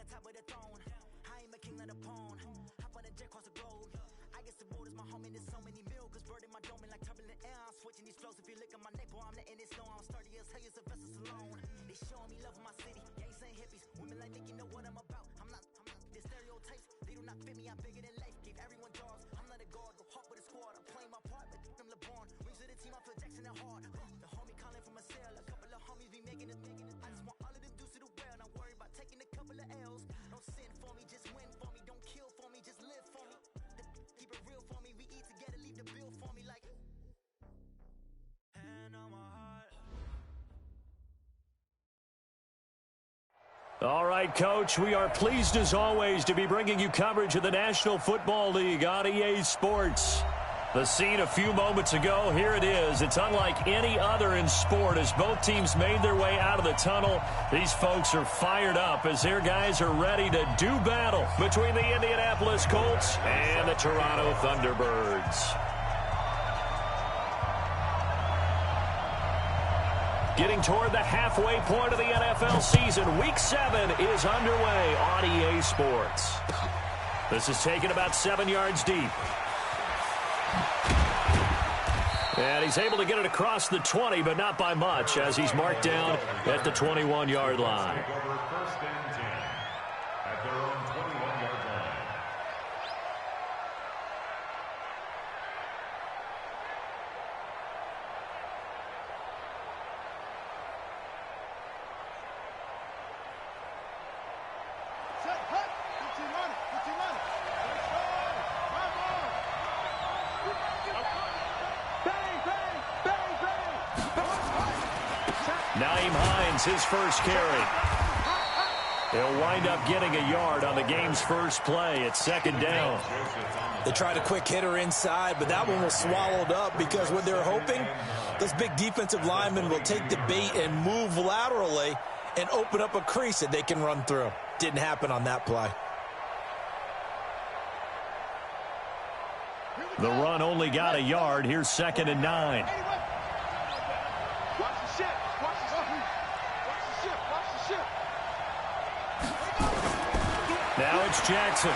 on top of the throne. I ain't a king, not a pawn. Hop on a jet across the globe. I guess the world is my home and there's so many milk. Cause bird in my dome and like turbulent air. I'm switching these flows. If you look at my neck, boy, I'm letting it snow. I'm sturdy as hell, as a vessel alone. They showing me love in my city. Gangs ain't hippies. Women like Nick, you know what I'm about. I'm not the stereotypes. They do not fit me. I'm bigger than life. Gave everyone dogs. I'm not a guard. Go hard with a squad. I'm playing my part. But them LeBron. Rings to the team. I feel Jackson and hard. The homie calling from a cell. A couple of homies be making it. I just want all of them dudes to the well. Not worry about taking a couple of L's. Don't sin for me. Just win for me. Don't kill for me. Just live for me. Keep it real for me. We eat together. Leave the bill for me like. Hand on my heart. All right, Coach, we are pleased as always to be bringing you coverage of the National Football League on EA Sports. The scene a few moments ago, here it is. It's unlike any other in sport as both teams made their way out of the tunnel. These folks are fired up as their guys are ready to do battle between the Indianapolis Colts and the Toronto Thunderbirds. Getting toward the halfway point of the NFL season, Week 7 is underway on EA Sports. This is taken about 7 yards deep. And he's able to get it across the 20, but not by much, as he's marked down at the 21-yard line. His first carry. He'll wind up getting a yard on the game's first play. It's second down. They tried a quick hitter inside, but that one was swallowed up because what they're hoping, those big defensive linemen will take the bait and move laterally and open up a crease that they can run through. Didn't happen on that play. The run only got a yard. Here's 2nd and 9. Now it's Jackson.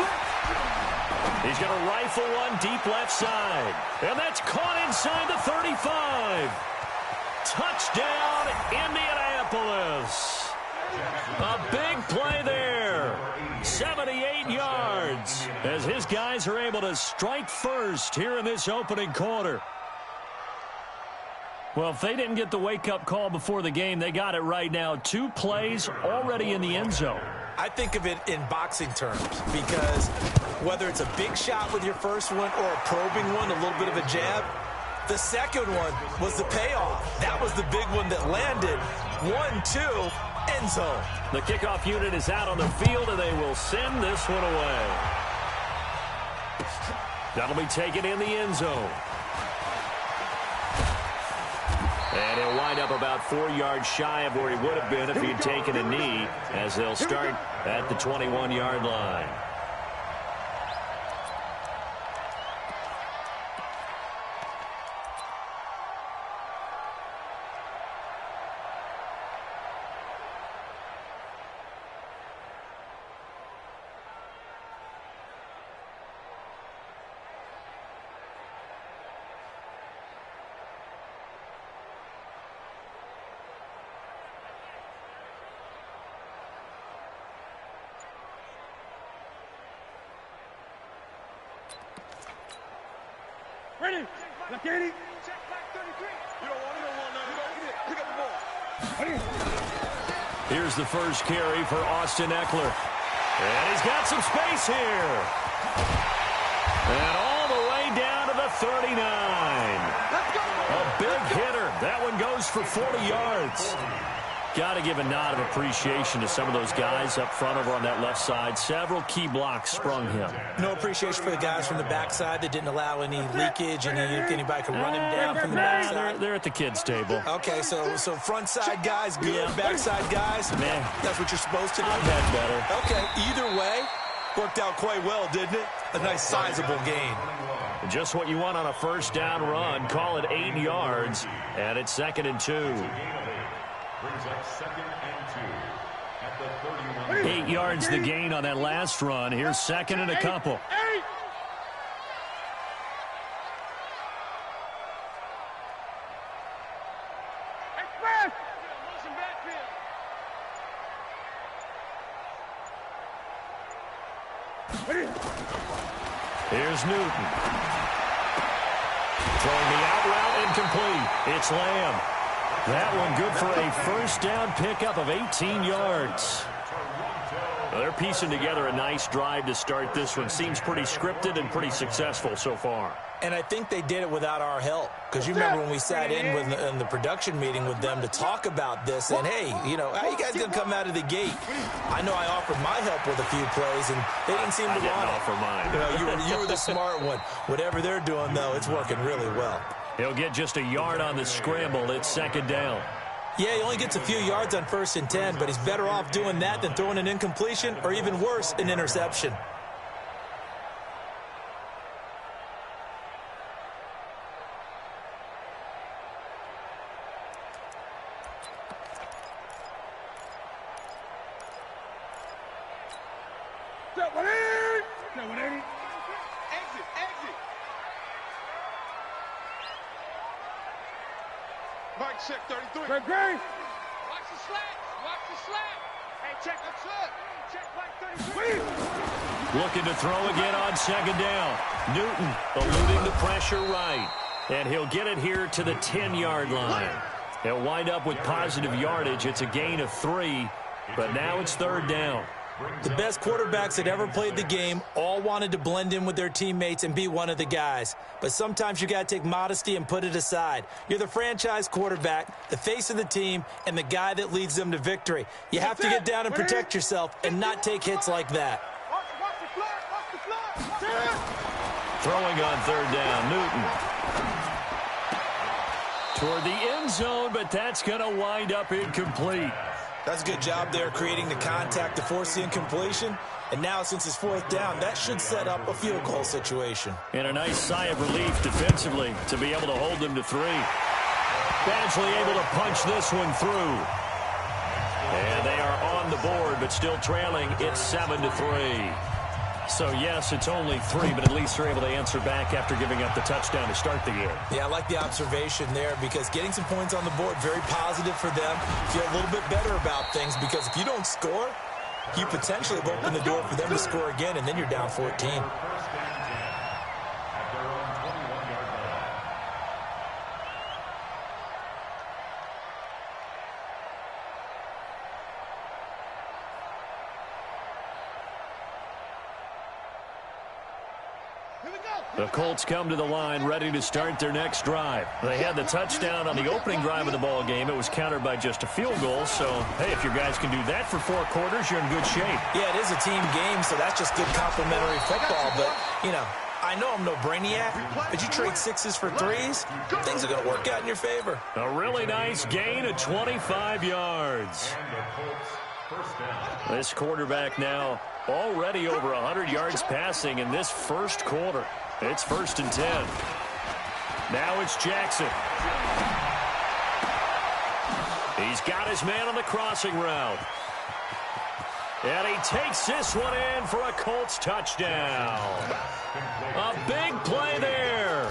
He's going to rifle one deep left side. And that's caught inside the 35. Touchdown, Indianapolis. A big play there. 78 yards as his guys are able to strike first here in this opening quarter. Well, if they didn't get the wake-up call before the game, they got it right now. 2 plays already in the end zone. I think of it in boxing terms because whether it's a big shot with your first one or a probing one, a little bit of a jab, the second one was the payoff. That was the big one that landed. 1-2, end zone. The kickoff unit is out on the field, and they will send this one away. That'll be taken in the end zone. And he'll wind up about 4 yards shy of where he would have been if he had taken a knee, as they'll start at the 21-yard line. Ready? Check back 33. You don't want it. Pick up the ball. Here's the first carry for Austin Eckler. And he's got some space here. And all the way down to the 39. A big hitter. That one goes for 40 yards. Got to give a nod of appreciation to some of those guys up front over on that left side. Several key blocks sprung him. No appreciation for the guys from the backside that didn't allow any leakage and anybody could run him down from the backside. They're at the kids' table. Okay, so front side guys good, backside guys, that's what you're supposed to do? I've had better. Okay, either way, worked out quite well, didn't it? A nice sizable gain. Just what you want on a first down run. Call it 8 yards, and it's 2nd and 2. Brings up 2nd and 2. 8 yards the gain on that last run. Here's second and a couple. Here's Newton. Throwing the out route incomplete. It's Lamb. That one good for a first down pickup of 18 yards. Well, they're piecing together a nice drive to start this one. Seems pretty scripted and pretty successful so far. And I think they did it without our help. Because you remember when we sat in the production meeting with them to talk about this. And, hey, you know, how you guys going to come out of the gate? I know I offered my help with a few plays, and they didn't seem to want it. Offer mine. You know, you were the smart one. Whatever they're doing, though, it's working really well. He'll get just a yard on the scramble. It's second down. Yeah, he only gets a few yards on 1st and 10, but he's better off doing that than throwing an incompletion or, even worse, an interception. Mike, check 33. Watch the slap. Watch the slap. Hey, check the slap. Check Mike 33. Looking to throw again on second down. Newton eluding the pressure right. And he'll get it here to the 10-yard line. He'll wind up with positive yardage. It's a gain of 3, but now it's third down. The best quarterbacks that ever played the game all wanted to blend in with their teammates and be one of the guys. But sometimes you got to take modesty and put it aside. You're the franchise quarterback, the face of the team, and the guy that leads them to victory. You have to get down and protect yourself and not take hits like that. Throwing on third down, Newton. Toward the end zone, but that's going to wind up incomplete. That's a good job there creating the contact to force the incompletion. And now, since it's fourth down, that should set up a field goal situation. And a nice sigh of relief defensively to be able to hold them to 3. Badgley able to punch this one through. And they are on the board, but still trailing. It's 7-3. So, yes, it's only 3, but at least they're able to answer back after giving up the touchdown to start the game. Yeah, I like the observation there because getting some points on the board, very positive for them. Feel a little bit better about things because if you don't score, you potentially have opened the door for them to score again, and then you're down 14. The Colts come to the line ready to start their next drive. They had the touchdown on the opening drive of the ball game. It was countered by just a field goal. So, hey, if your guys can do that for 4 quarters, you're in good shape. Yeah, it is a team game, so that's just good complimentary football. But, you know, I know I'm no brainiac, but you trade 6s for 3s, things are going to work out in your favor. A really nice gain of 25 yards. This quarterback now already over 100 yards passing in this first quarter. It's 1st and 10. Now it's Jackson. He's got his man on the crossing route. And he takes this one in for a Colts touchdown. A big play there.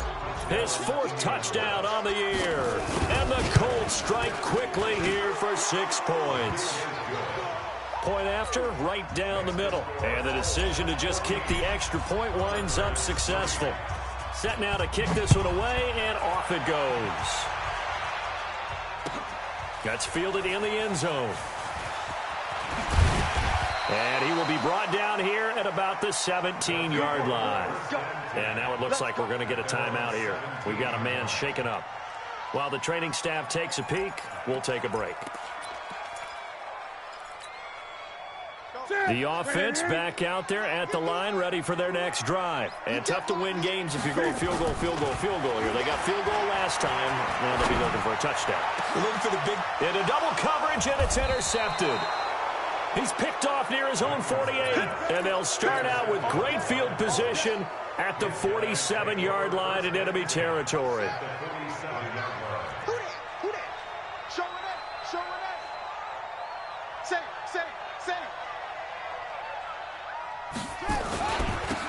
His 4th touchdown on the year. And the Colts strike quickly here for 6 points. Point after, right down the middle. And the decision to just kick the extra point winds up successful. Set now to kick this one away, and off it goes. Gets fielded in the end zone. And he will be brought down here at about the 17-yard line. And now it looks like we're going to get a timeout here. We've got a man shaken up. While the training staff takes a peek, we'll take a break. The offense back out there at the line, ready for their next drive. And tough to win games if you go field goal, field goal, field goal here. They got field goal last time. Now they'll be looking for a touchdown. They're looking for the big... Into double coverage, and it's intercepted. He's picked off near his own 48. And they'll start out with great field position at the 47-yard line in enemy territory. Who that? Show it up. Say it.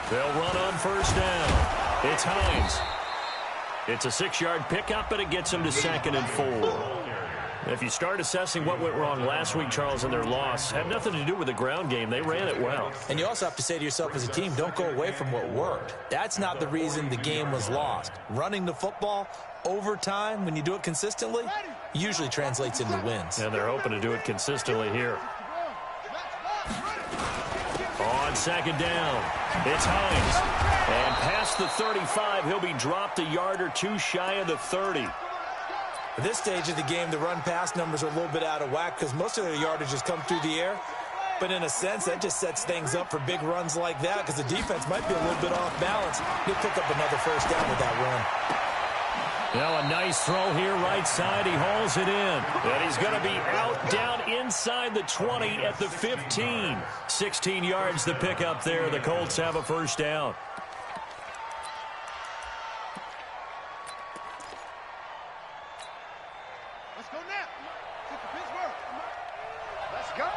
They'll run on first down. It's Hines. It's a 6-yard pickup, and it gets them to 2nd and 4. If you start assessing what went wrong last week, Charles, in their loss, had nothing to do with the ground game. They ran it well. And you also have to say to yourself as a team, don't go away from what worked. That's not the reason the game was lost. Running the football over time, when you do it consistently, usually translates into wins. And they're hoping to do it consistently here. On 2nd down, it's Hines. And past the 35, he'll be dropped a yard or two shy of the 30. At this stage of the game, the run-pass numbers are a little bit out of whack because most of their yardage has come through the air. But in a sense, that just sets things up for big runs like that because the defense might be a little bit off balance. He'll pick up another first down with that run. Now a nice throw here, right side. He hauls it in. And he's going to be out down inside the 20 at the 15. 16 yards the pickup there. The Colts have a first down. Let's go now. Get to Pittsburgh. Let's go.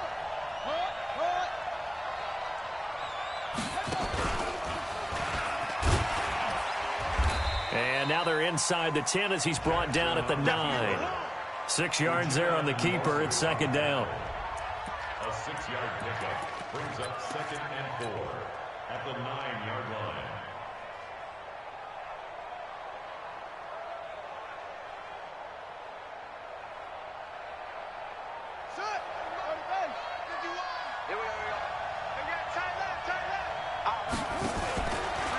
And now they're inside the 10 as he's brought down at the 9. 6 yards there on the keeper. It's 2nd down. A 6-yard pickup brings up 2nd and 4 at the 9-yard line.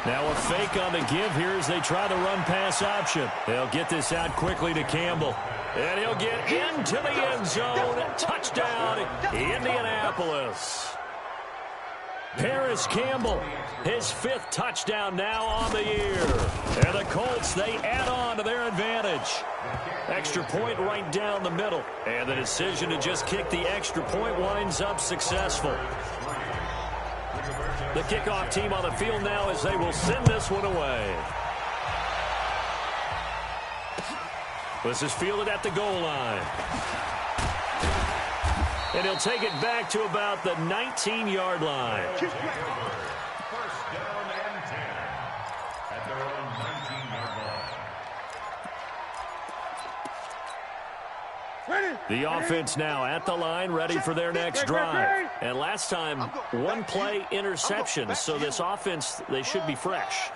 Now a fake on the give here as they try the run-pass option. They'll get this out quickly to Campbell. And he'll get into the end zone. Touchdown, Indianapolis. Paris Campbell, his 5th touchdown now on the year. And the Colts, they add on to their advantage. Extra point right down the middle. And the decision to just kick the extra point winds up successful. The kickoff team on the field now as they will send this one away. This is fielded at the goal line. And he'll take it back to about the 19-yard line. First down and 10 at their own 19-yard line. The offense now at the line, ready for their next drive. And last time, 1 play interception, so this offense, they should be fresh.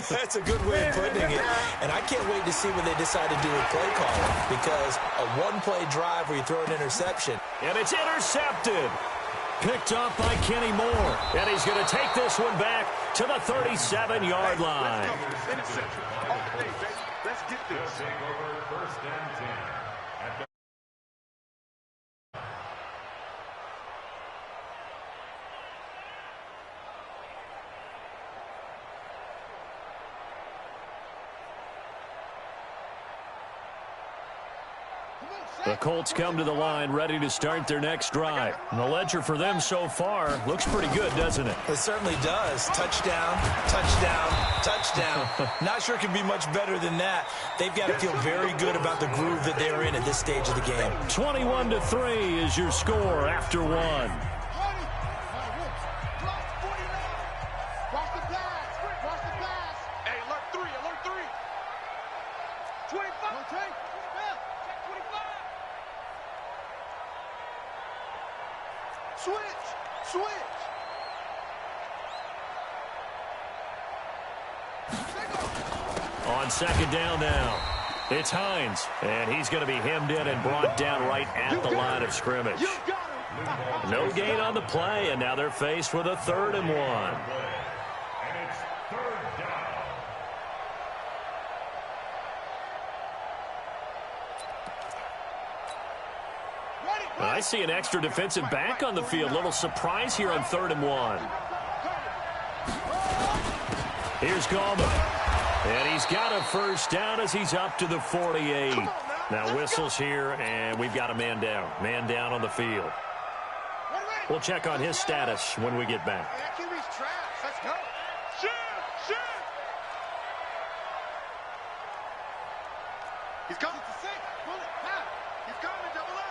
That's a good way of putting it. And I can't wait to see what they decide to do with play calling because a 1-play drive where you throw an interception. And it's intercepted. Picked up by Kenny Moore. And he's going to take this one back to the 37-yard line. Let's get this. Take over 1st and 10 at the The Colts come to the line ready to start their next drive. And the ledger for them so far looks pretty good, doesn't it? It certainly does. Touchdown, touchdown, touchdown. Not sure it could be much better than that. They've got to feel very good about the groove that they're in at this stage of the game. 21-3 is your score after 1. Watch the pass. Watch the pass. Hey, alert 3. 25. Check 25. Switch. On 2nd down now, it's Hines. And he's going to be hemmed in and brought down right at the line of scrimmage. No gain on the play, and now they're faced with a 3rd and 1. and it's 3rd down. I see an extra defensive back on the field. Little surprise here on 3rd and 1. Here's Gallman. And he's got a first down as he's up to the 48. Now whistles here, and we've got a man down. Man down on the field. We'll check on his status when we get back. Let's go. Shoot. He's coming to sink. Pull it. Now. He's coming to double up.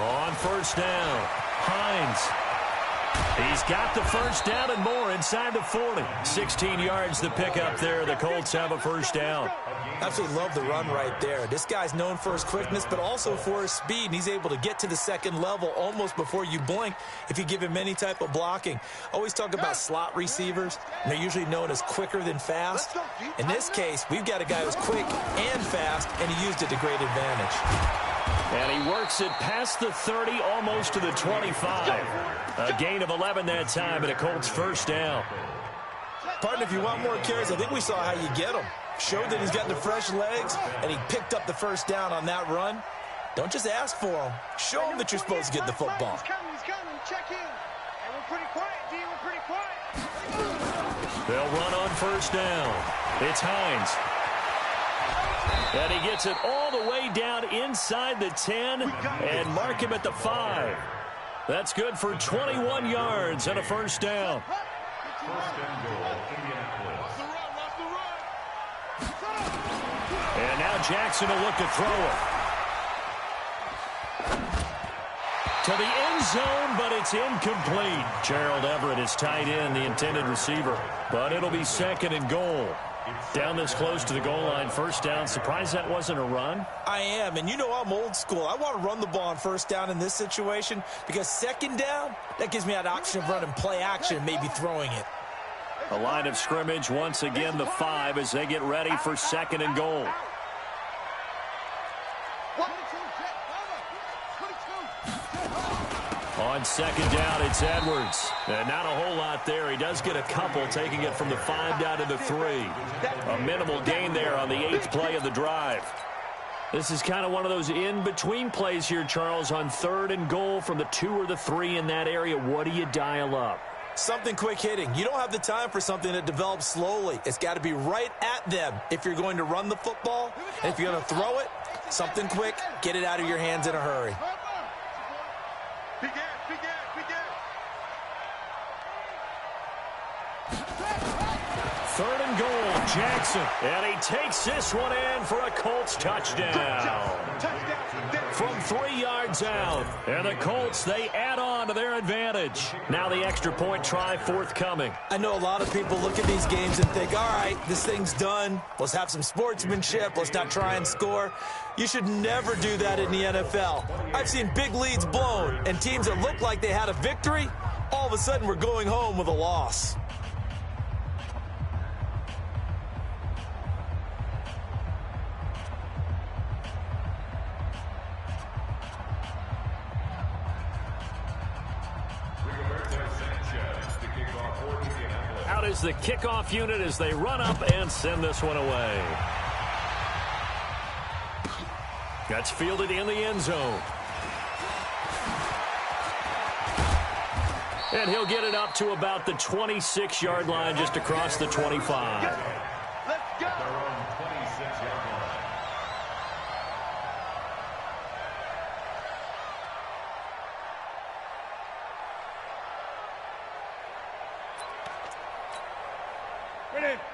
On first down, Hines. He's got the first down and more inside the 40. 16 yards to pick up there. The Colts have a first down. Absolutely love the run right there. This guy's known for his quickness, but also for his speed. And he's able to get to the second level almost before you blink if you give him any type of blocking. Always talk about slot receivers, and they're usually known as quicker than fast. In this case, we've got a guy who's quick and fast, and he used it to great advantage. And he works it past the 30, almost to the 25. A gain of 11 that time, and a Colts first down. Partner, if you want more carries, I think we saw how you get them. Showed that he's got the fresh legs, and he picked up the first down on that run. Don't just ask for him. Show him that you're supposed to get the football. He's coming. Check in. And we're pretty quiet, D. We're pretty quiet. They'll run on first down. It's Hines. And he gets it all the way down inside the 10 and mark him at the 5. That's good for 21 yards and a first down. First and goal, Indianapolis. And now Jackson will look to throw it. To the end zone, but it's incomplete. Gerald Everett is tight end, the intended receiver. But it'll be second and goal. Down this close to the goal line, first down. Surprised that wasn't a run? I am, and you know I'm old school. I want to run the ball on first down in this situation because second down, that gives me that option of running play action, maybe throwing it. A line of scrimmage, once again the 5 as they get ready for second and goal. On second down, it's Edwards. And not a whole lot there. He does get a couple, taking it from the 5 down to the 3. A minimal gain there on the 8th play of the drive. This is kind of one of those in-between plays here, Charles, on third and goal from the 2 or the 3 in that area. What do you dial up? Something quick hitting. You don't have the time for something that develops slowly. It's got to be right at them if you're going to run the football. And if you're going to throw it, something quick, get it out of your hands in a hurry. Third and goal, Jackson. And he takes this one in for a Colts touchdown. From 3 yards out. And the Colts, they add on to their advantage. Now the extra point try forthcoming. I know a lot of people look at these games and think, all right, this thing's done. Let's have some sportsmanship. Let's not try and score. You should never do that in the NFL. I've seen big leads blown, and teams that look like they had a victory, all of a sudden we're going home with a loss. Out is the kickoff unit as they run up and send this one away. That's fielded in the end zone. And he'll get it up to about the 26-yard line, just across the 25. Let's go. Their own 26-yard line.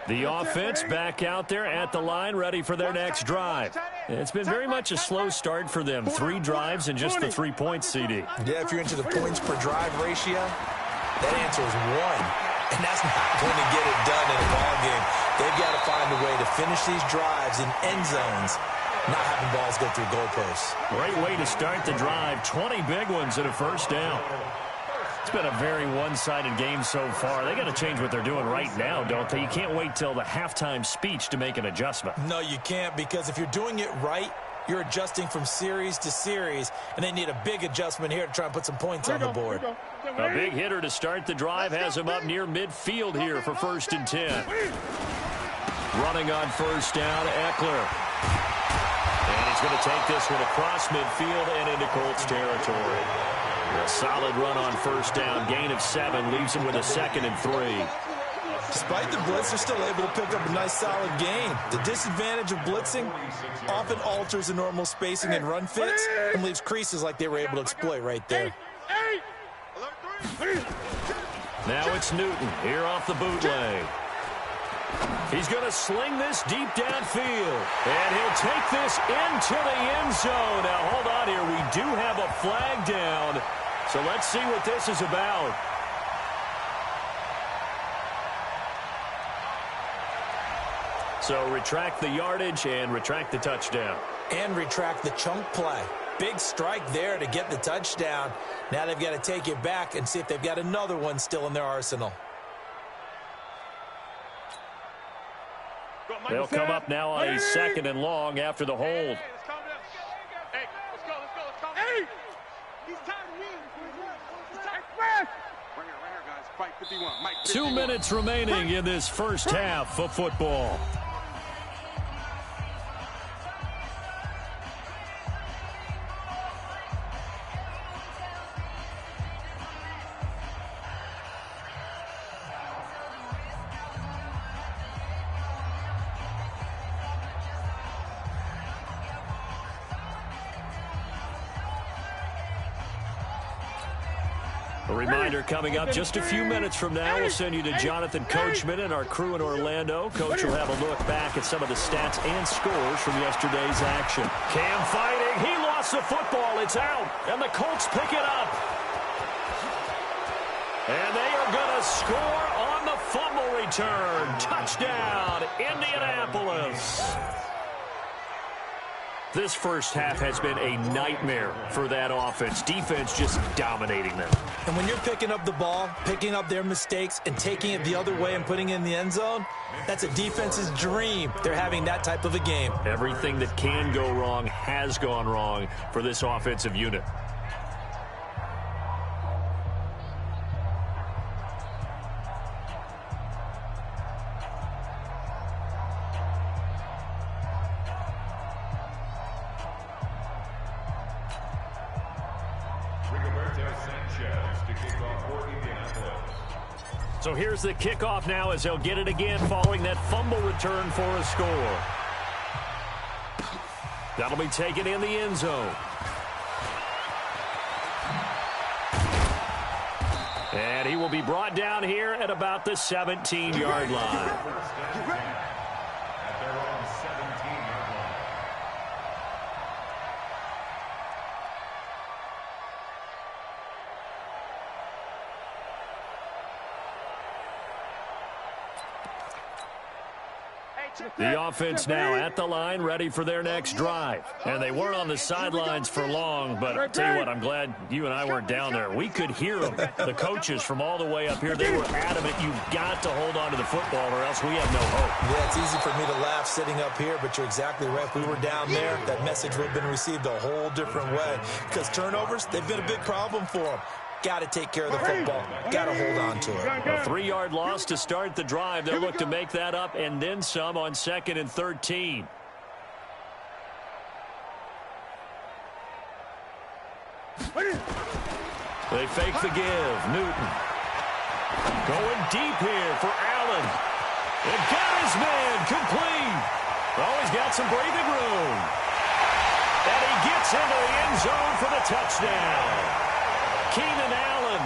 The offense back out there at the line, ready for their next drive. It's been very much a slow start for them. 3 drives and just the 3 points, CD. Yeah, if you're into the points per drive ratio, that answer is 1. And that's not going to get it done in a ball game. They've got to find a way to finish these drives in end zones, not having balls go through goalposts. Great way to start the drive. 20 big ones and a first down. It's been a very one-sided game so far. They got to change what they're doing right now, don't they? You can't wait till the halftime speech to make an adjustment. No, you can't, because if you're doing it right, you're adjusting from series to series, and they need a big adjustment here to try and put some points on the board. A big hitter to start the drive has him up near midfield here for 1st and 10. Running on first down, Eckler. And he's going to take this one across midfield and into Colts territory. A solid run on first down, gain of 7, leaves him with a 2nd and 3. Despite the blitz, they're still able to pick up a nice solid gain. The disadvantage of blitzing often alters the normal spacing and run fits and leaves creases like they were able to exploit right there. Now it's Newton here off the bootleg. He's going to sling this deep downfield. And he'll take this into the end zone. Now, hold on here. We do have a flag down. So let's see what this is about. So retract the yardage and retract the touchdown. And retract the chunk play. Big strike there to get the touchdown. Now they've got to take it back and see if they've got another one still in their arsenal. They'll come up now on a 2nd and long after the hold. Hey, let's calm down. Hey, let's go. Let's calm down. Hey! He's tired of me. Right here, guys. Fight 51. Mike 51. 2 minutes remaining in this first half of football. A reminder coming up just a few minutes from now. We'll send you to Jonathan Coachman and our crew in Orlando. Coach will have a look back at some of the stats and scores from yesterday's action. Cam fighting. He lost the football. It's out. And the Colts pick it up. And they are going to score on the fumble return. Touchdown, Indianapolis. This first half has been a nightmare for that offense. Defense just dominating them. And when you're picking up the ball, picking up their mistakes, and taking it the other way and putting it in the end zone, that's a defense's dream. They're having that type of a game. Everything that can go wrong has gone wrong for this offensive unit. So here's the kickoff now as they'll get it again following that fumble return for a score. That'll be taken in the end zone. And he will be brought down here at about the 17-yard line. The offense now at the line, ready for their next drive. And they weren't on the sidelines for long, but I'll tell you what, I'm glad you and I weren't down there. We could hear them. The coaches from all the way up here, they were adamant, you've got to hold on to the football or else we have no hope. Yeah, it's easy for me to laugh sitting up here, but you're exactly right. If we were down there, that message would have been received a whole different way. Because turnovers, they've been a big problem for them. Got to take care of the football. Got to hold on to it. A 3-yard loss to start the drive. They'll look to make that up and then some on 2nd and 13. They fake the give. Newton. Going deep here for Allen. And got his man complete. Oh, he's got some breathing room. And he gets into the end zone for the touchdown. Keenan Allen,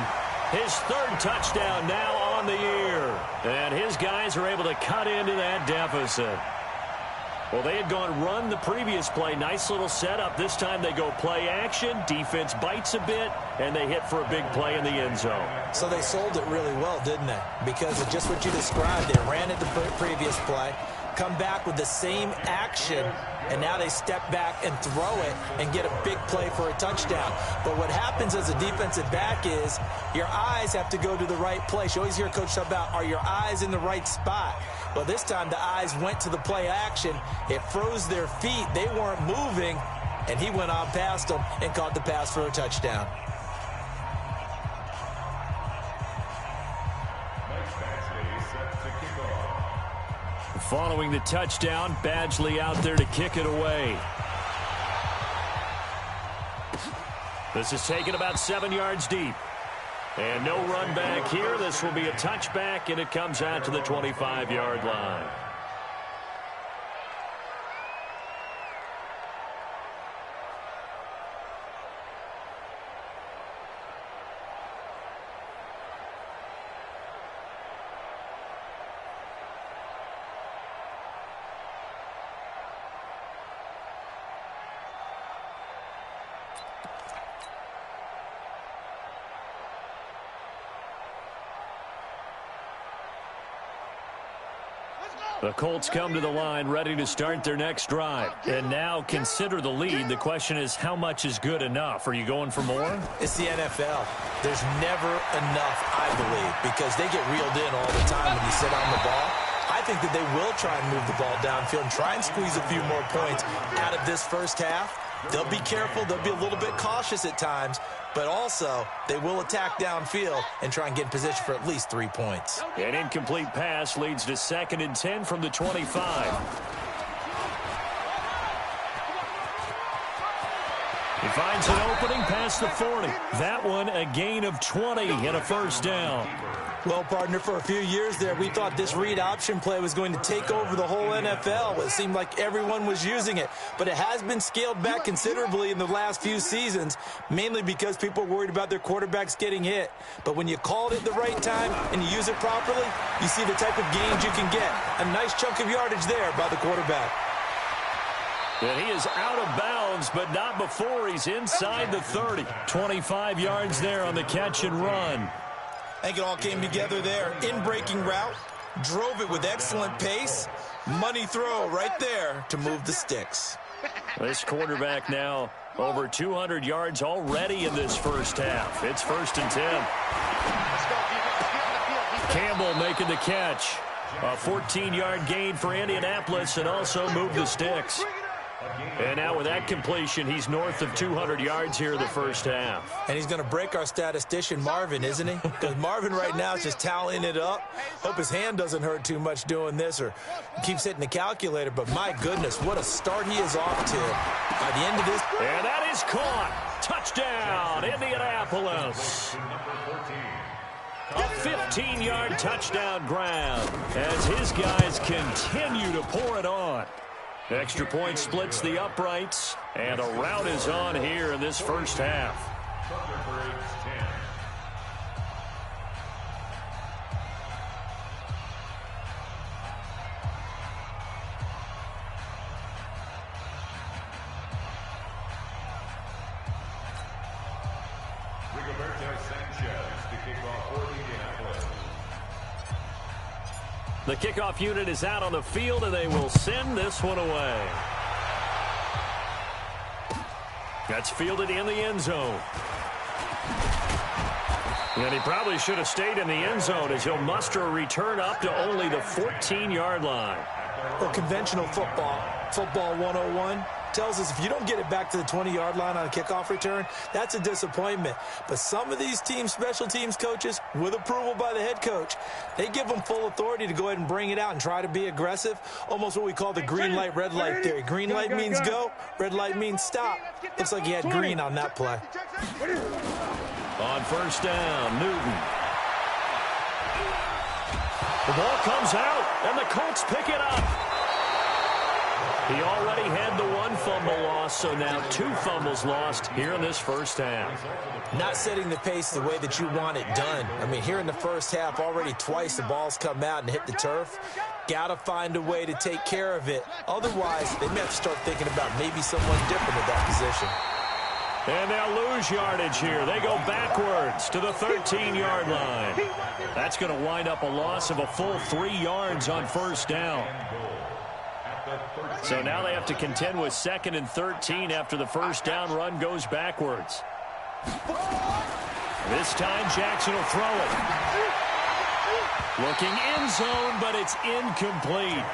his 3rd touchdown now on the year. And his guys are able to cut into that deficit. Well, they had gone run the previous play. Nice little setup. This time they go play action. Defense bites a bit, and they hit for a big play in the end zone. So they sold it really well, didn't they? Because of just what you described. They ran it the previous play, come back with the same action, and now they step back and throw it and get a big play for a touchdown. But what happens as a defensive back is your eyes have to go to the right place. You always hear Coach talk about, are your eyes in the right spot? Well, this time the eyes went to the play action. It froze their feet. They weren't moving, and he went on past them and caught the pass for a touchdown. Following the touchdown, Badgley out there to kick it away. This is taken about 7 yards deep. And no run back here. This will be a touchback, and it comes out to the 25-yard line. The Colts come to the line ready to start their next drive. And now consider the lead. The question is, how much is good enough? Are you going for more? It's the NFL. There's never enough, I believe, because they get reeled in all the time when you sit on the ball. I think that they will try and move the ball downfield and try and squeeze a few more points out of this first half. They'll be careful. They'll be a little bit cautious at times, but also they will attack downfield and try and get in position for at least 3 points. An incomplete pass leads to 2nd and 10 from the 25. He finds an opening past the 40. That one a gain of 20 and a first down. Well, partner, for a few years there, we thought this read option play was going to take over the whole NFL. It seemed like everyone was using it, but it has been scaled back considerably in the last few seasons, mainly because people are worried about their quarterbacks getting hit. But when you call it at the right time and you use it properly, you see the type of gains you can get. A nice chunk of yardage there by the quarterback. And he is out of bounds, but not before he's inside the 30. 25 yards there on the catch and run. I think it all came together there. In-breaking route, drove it with excellent pace. Money throw right there to move the sticks. This quarterback now over 200 yards already in this first half. It's 1st and 10. Campbell making the catch. A 14-yard gain for Indianapolis and also moved the sticks. And now with that completion, he's north of 200 yards here in the first half. And he's going to break our statistician Marvin, isn't he? Because Marvin right now is just tallying it up. Hope his hand doesn't hurt too much doing this or keeps hitting the calculator. But my goodness, what a start he is off to. By the end of this. And that is caught. Touchdown, Indianapolis. A 15-yard touchdown grab as his guys continue to pour it on. Extra point splits the uprights, and a rout is on here in this first half. The kickoff unit is out on the field, and they will send this one away. That's fielded in the end zone. And he probably should have stayed in the end zone as he'll muster a return up to only the 14-yard line. Well, conventional football 101, tells us if you don't get it back to the 20-yard line on a kickoff return, that's a disappointment. But some of these team special teams coaches, with approval by the head coach, they give them full authority to go ahead and bring it out and try to be aggressive, almost what we call the green light, red light theory. Green light means go, red light means stop. Looks like he had green on that play. On first down, Newton. The ball comes out, and the Colts pick it up. He already had the one fumble loss, so now 2 fumbles lost here in this first half. Not setting the pace the way that you want it done. I mean, here in the first half, already twice the ball's come out and hit the turf. Got to find a way to take care of it. Otherwise, they may have to start thinking about maybe someone different at that position. And they'll lose yardage here. They go backwards to the 13-yard line. That's going to wind up a loss of a full 3 yards on first down. So now they have to contend with 2nd and 13 after the first down run goes backwards. This time Jackson will throw it. Looking end zone, but it's incomplete.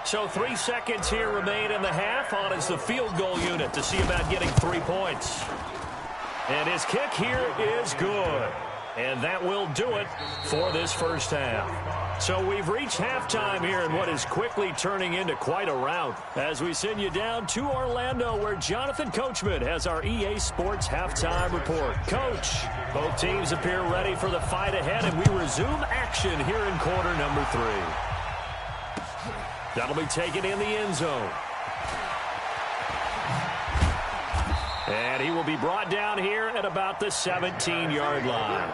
So 3 seconds here remain in the half. On is the field goal unit to see about getting 3 points. And his kick here is good. And that will do it for this first half. So we've reached halftime here in what is quickly turning into quite a rout as we send you down to Orlando where Jonathan Coachman has our EA Sports halftime report. Coach, both teams appear ready for the fight ahead, and we resume action here in quarter number 3. That'll be taken in the end zone. And he will be brought down here at about the 17-yard line.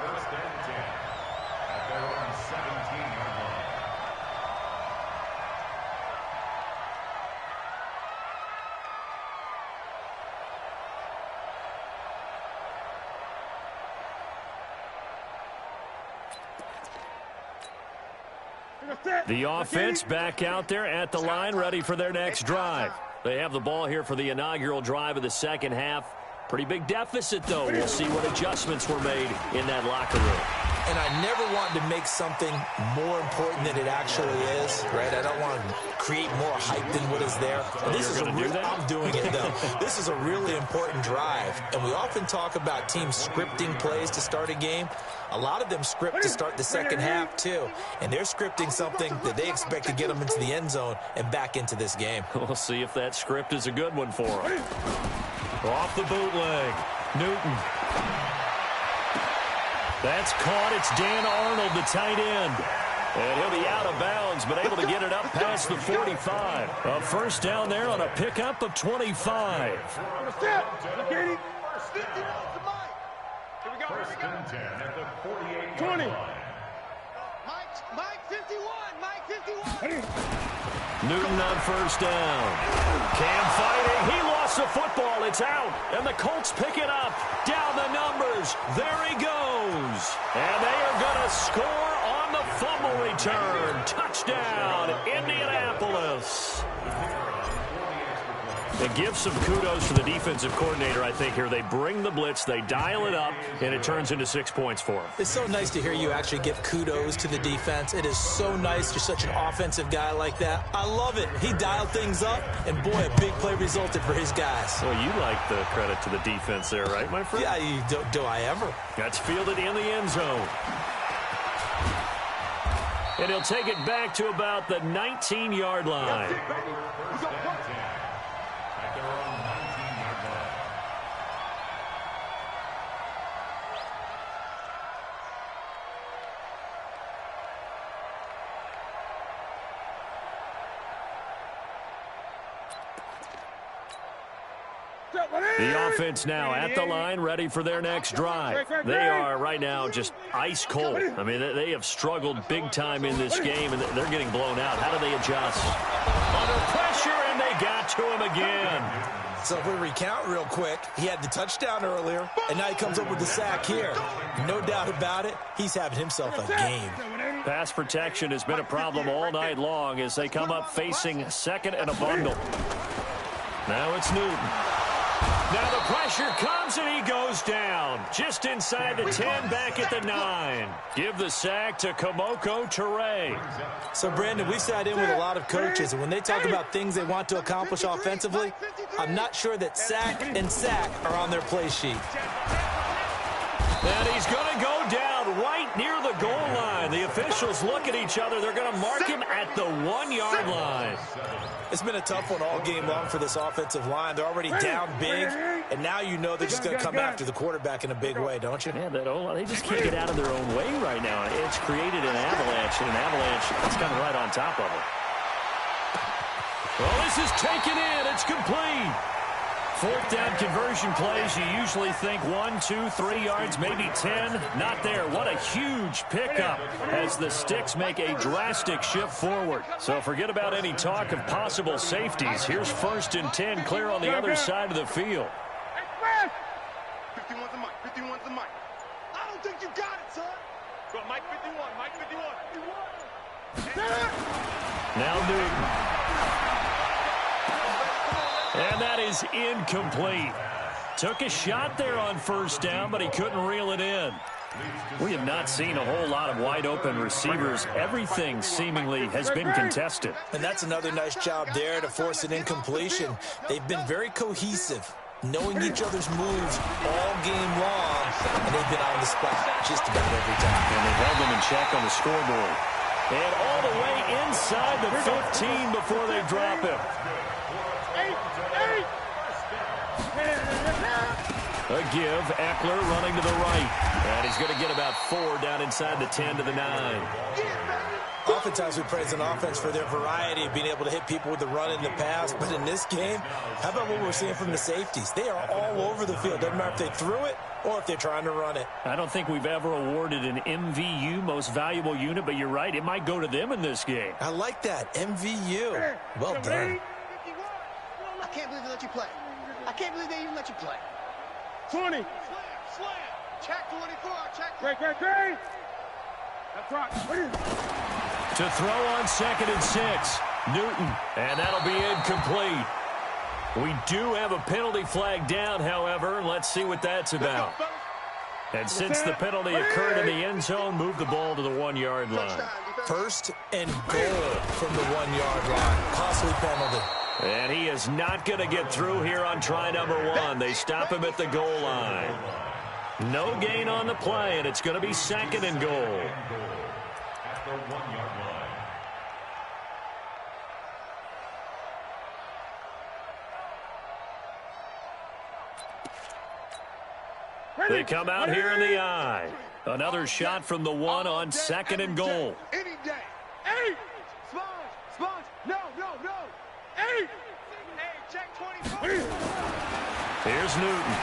The offense back out there at the line, ready for their next drive. They have the ball here for the inaugural drive of the second half. Pretty big deficit, though. We'll see what adjustments were made in that locker room. And I never want to make something more important than it actually is, right? I don't want to create more hype than what is there. This is I'm doing it, though. This is a really important drive. And we often talk about teams scripting plays to start a game. A lot of them script to start the second half, too. And they're scripting something that they expect to get them into the end zone and back into this game. We'll see if that script is a good one for them. Off the bootleg. Newton. That's caught. It's Dan Arnold, the tight end. And he'll be out of bounds, but able to get it up past the 45. A first down there on a pickup of 25. First and 10 at the 48-yard line. Mike 51. Mike 51. Newton on first down. Cam fighting. He lost the football. It's out. And the Colts pick it up. Down the numbers. There he goes. And they are going to score on the fumble return. Touchdown, Indianapolis. It gives some kudos to the defensive coordinator, I think, here. They bring the blitz, they dial it up, and it turns into 6 points for them. It's so nice to hear you actually give kudos to the defense. It is so nice. You're such an offensive guy like that. I love it. He dialed things up, and boy, a big play resulted for his guys. Well, you like the credit to the defense there, right, my friend? Yeah, do I ever? That's fielded in the end zone. And he'll take it back to about the 19-yard line. The offense now at the line, ready for their next drive. They are right now just ice cold. I mean, they have struggled big time in this game, and they're getting blown out. How do they adjust? Under pressure, and they got to him again. So if we recount real quick, he had the touchdown earlier, and now he comes up with the sack here. No doubt about it, he's having himself a game. Pass protection has been a problem all night long as they come up facing second and a bundle. Now it's Newton. Now the pressure comes, and he goes down. Just inside the 10, back at the 9. Give the sack to Kamoko Toure. So, Brandon, we've sat in with a lot of coaches, and when they talk about things they want to accomplish offensively, I'm not sure that sack and sack are on their play sheet. And he's going to go down right near the goal line. The officials look at each other. They're going to mark him at the 1-yard line. It's been a tough one all game long for this offensive line. They're already down big, and now you know they're just going to come after the quarterback in a big way, don't you? Yeah, they just can't get out of their own way right now. It's created an avalanche, and an avalanche that's coming right on top of it. Well, this is taken in. It's complete. Fourth down conversion plays, you usually think 1, 2, 3 yards, maybe 10. Not there. What a huge pickup as the Sticks make a drastic shift forward. So forget about any talk of possible safeties. Here's 1st and 10 clear on the other side of the field. 51's the mic. 51's the mic. I don't think you got it, son. Go, Mike 51. Mike 51. Now Newton. And that is incomplete. Took a shot there on first down, but he couldn't reel it in. We have not seen a whole lot of wide-open receivers. Everything seemingly has been contested. And that's another nice job there to force an incompletion. They've been very cohesive, knowing each other's moves all game long, and they've been on the spot just about every time. And they held them in check on the scoreboard. And all the way inside the 15 before they drop him. A give, Eckler running to the right. And he's going to get about 4 down inside the 10 to the 9. Oftentimes we praise an offense for their variety of being able to hit people with the run in the pass. But in this game, how about what we're seeing from the safeties? They are all over the field. Doesn't matter if they threw it or if they're trying to run it. I don't think we've ever awarded an MVU, most valuable unit, but you're right. It might go to them in this game. I like that. MVU. Well done. I can't believe they let you play. I can't believe they even let you play. 20. Slam. Check 24. Check. Great. That's right. To throw on 2nd and 6. Newton, and that'll be incomplete. We do have a penalty flag down, however. Let's see what that's about. And since the penalty occurred in the end zone, move the ball to the 1-yard line. 1st and goal from the 1-yard line. Costly penalty. And he is not going to get through here on try number 1. They stop him at the goal line. No gain on the play, and it's going to be 2nd and goal. At the 1-yard line. They come out here in the eye. Another shot from the 1 on 2nd and goal. Any day. 8. Sponge. No. 8. Hey, check 24. Here's Newton.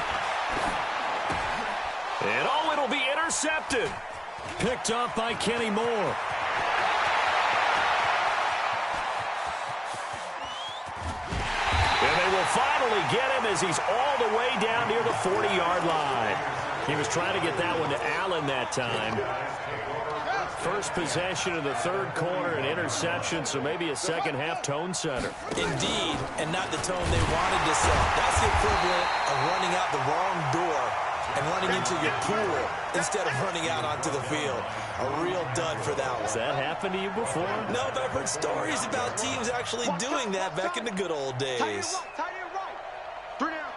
And it'll be intercepted. Picked up by Kenny Moore. And they will finally get him as he's all the way down near the 40-yard line. He was trying to get that one to Allen that time. First possession of the 3rd quarter, an interception, so maybe a second-half tone setter. Indeed, and not the tone they wanted to set. That's the equivalent of running out the wrong door and running into your pool instead of running out onto the field. A real dud for that one. Has that happened to you before? No, but I've heard stories about teams actually doing that back in the good old days. Tight end right. 3 down.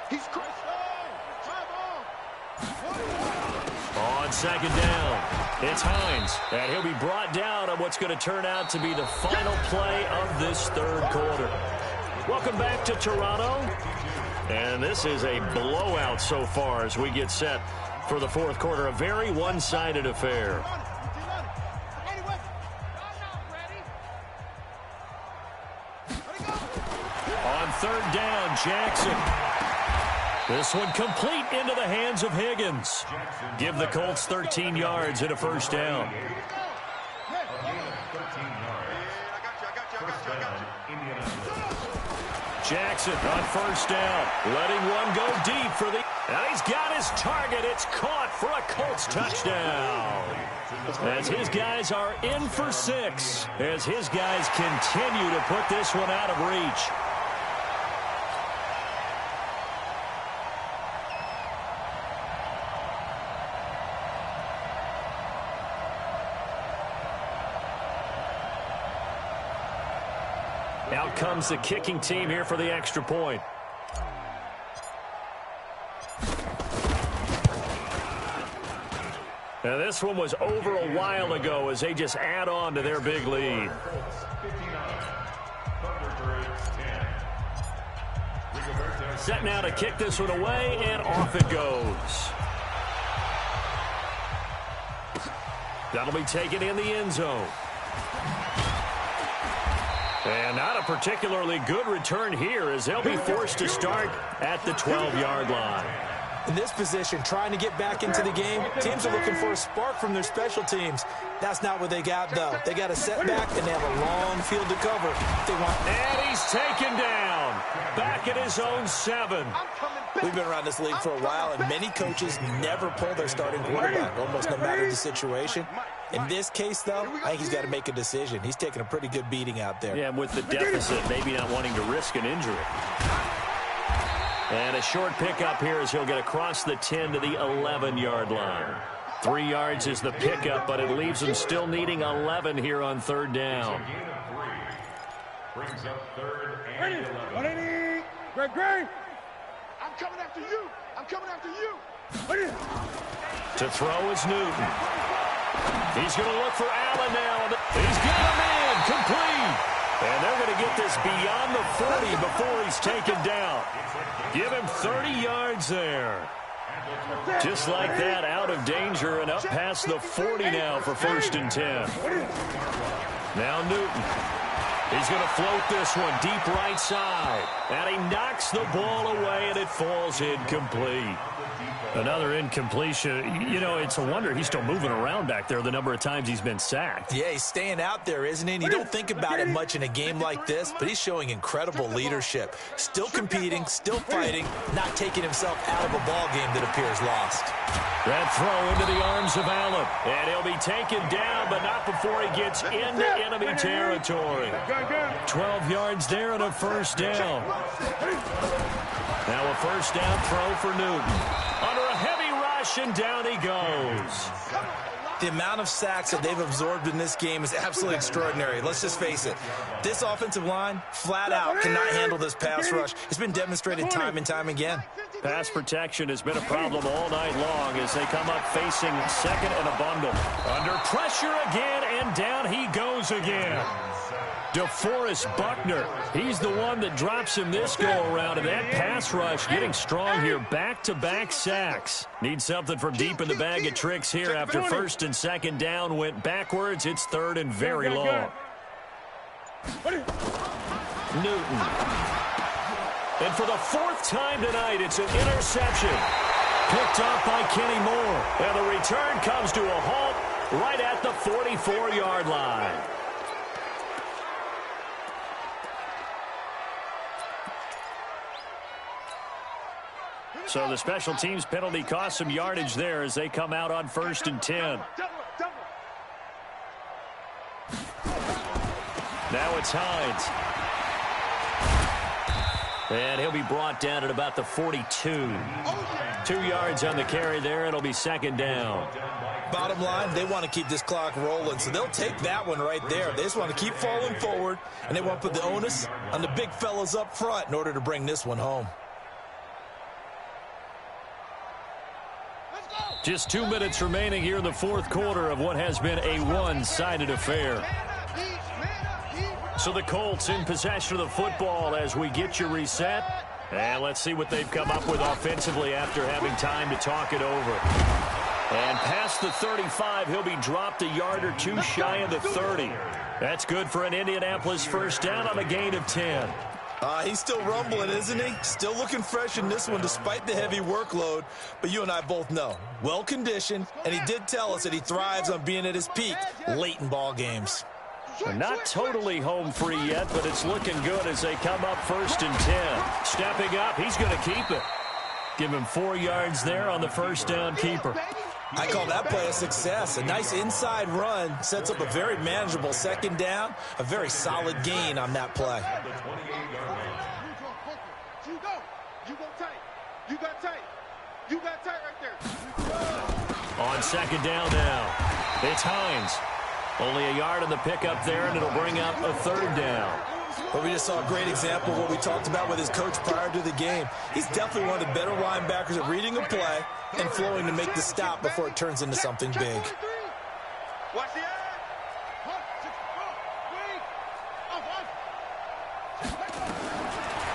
He's crazy. On 2nd down, it's Hines, and he'll be brought down on what's going to turn out to be the final play of this 3rd quarter. Welcome back to Toronto, and this is a blowout so far as we get set for the 4th quarter, a very one-sided affair. On 3rd down, Jackson. This one complete into the hands of Higgins. Give the Colts 13 yards and a 1st down. Jackson on 1st down, letting one go deep for the... And he's got his target. It's caught for a Colts touchdown. As his guys are in for 6, as his guys continue to put this one out of reach. Out comes the kicking team here for the extra point. Now this one was over a while ago as they just add on to their big lead. Set now to kick this one away, and off it goes. That'll be taken in the end zone. And not a particularly good return here as they'll be forced to start at the 12-yard line. In this position, trying to get back into the game, teams are looking for a spark from their special teams. That's not what they got, though. They got a setback, and they have a long field to cover. And he's taken down. Back at his own 7. We've been around this league for a while, and many coaches never pull their starting quarterback, almost no matter the situation. In this case, though, I think he's got to make a decision. He's taking a pretty good beating out there. Yeah, and with the deficit, maybe not wanting to risk an injury. And a short pickup here as he'll get across the 10 to the 11-yard line. 3 yards is the pickup, but it leaves him still needing 11 here on 3rd down. Brings up 3rd and 11. Greg. I'm coming after you. To throw is Newton. He's going to look for Allen now. He's got him in, complete. And they're going to get this beyond the 40 before he's taken down. Give him 30 yards there. Just like that, out of danger and up past the 40 now for 1st and 10. Now Newton. He's going to float this one deep right side. And he knocks the ball away, and it falls incomplete. Another incompletion. You know, it's a wonder he's still moving around back there the number of times he's been sacked. Yeah, he's staying out there, isn't he? And you don't think about it much in a game like this, but he's showing incredible leadership. Still competing, still fighting, not taking himself out of a ball game that appears lost. That throw into the arms of Allen. And he'll be taken down, but not before he gets into enemy territory. 12 yards there and a first down. Now a first down throw for Newton. Under a heavy rush, and down he goes. The amount of sacks that they've absorbed in this game is absolutely extraordinary. Let's just face it. This offensive line, flat out, cannot handle this pass rush. It's been demonstrated time and time again. Pass protection has been a problem all night long as they come up facing second and a bundle. Under pressure again, and down he goes again. DeForest Buckner, he's the one that drops him this go-around, and that pass rush getting strong here. Back-to-back sacks. Need something from deep in the bag of tricks here after first and second down went backwards. It's third and very long. Newton. And for the fourth time tonight, it's an interception. Picked off by Kenny Moore. And the return comes to a halt right at the 44-yard line. So the special teams penalty cost some yardage there as they come out on first and 10. Now it's Hines. And he'll be brought down at about the 42. 2 yards on the carry there. It'll be second down. Bottom line, they want to keep this clock rolling, so they'll take that one right there. They just want to keep falling forward, and they want to put the onus on the big fellas up front in order to bring this one home. Just 2 minutes remaining here in the fourth quarter of what has been a one-sided affair. So the Colts in possession of the football as we get you reset. And let's see what they've come up with offensively after having time to talk it over. And past the 35, he'll be dropped a yard or two shy of the 30. That's good for an Indianapolis first down on a gain of 10. He's still rumbling, isn't he? Still looking fresh in this one despite the heavy workload. But you and I both know, well-conditioned, and he did tell us that he thrives on being at his peak late in ball games. Not totally home free yet, but it's looking good as they come up first and 10. Stepping up, he's going to keep it. Give him 4 yards there on the first down keeper. I call that play a success. A nice inside run sets up a very manageable second down, a very solid gain on that play. On second down now, it's Hines. Only a yard on the pickup there, and it'll bring up a third down. But we just saw a great example of what we talked about with his coach prior to the game. He's definitely one of the better linebackers at reading a play and flowing to make the stop before it turns into something big.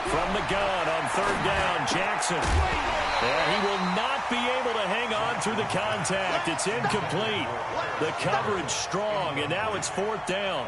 From the gun on third down, Jackson. And he will not be able to hang on through the contact. It's incomplete. The coverage strong, and now it's fourth down.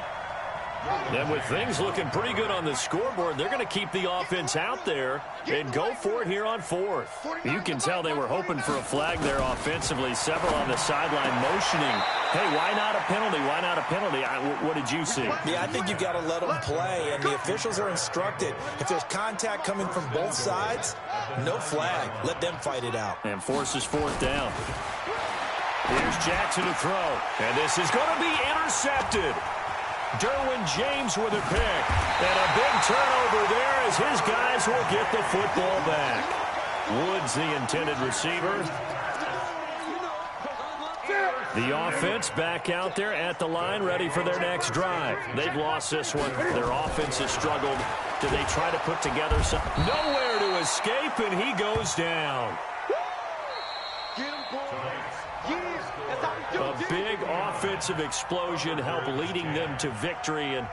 And with things looking pretty good on the scoreboard, they're going to keep the offense out there and go for it here on fourth. You can tell they were hoping for a flag there offensively. Several on the sideline motioning, hey, why not a penalty? Why not a penalty? What did you see? Yeah, I think you've got to let them play, and the officials are instructed. If there's contact coming from both sides, no flag. Let them fight it out. And forces fourth down. Here's Jackson to throw, and this is going to be intercepted. Derwin James with a pick. And a big turnover there as his guys will get the football back. Woods the intended receiver. The offense back out there at the line, ready for their next drive. They've lost this one. Their offense has struggled. Do they try to put together something? Nowhere to escape, and he goes down. A big offensive explosion helped leading them to victory. And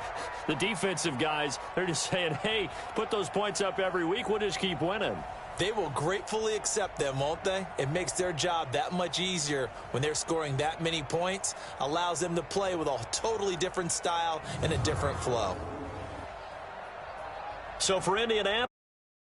the defensive guys, they're just saying, hey, put those points up every week. We'll just keep winning. They will gratefully accept them, won't they? It makes their job that much easier when they're scoring that many points. Allows them to play with a totally different style and a different flow. So for Indianapolis,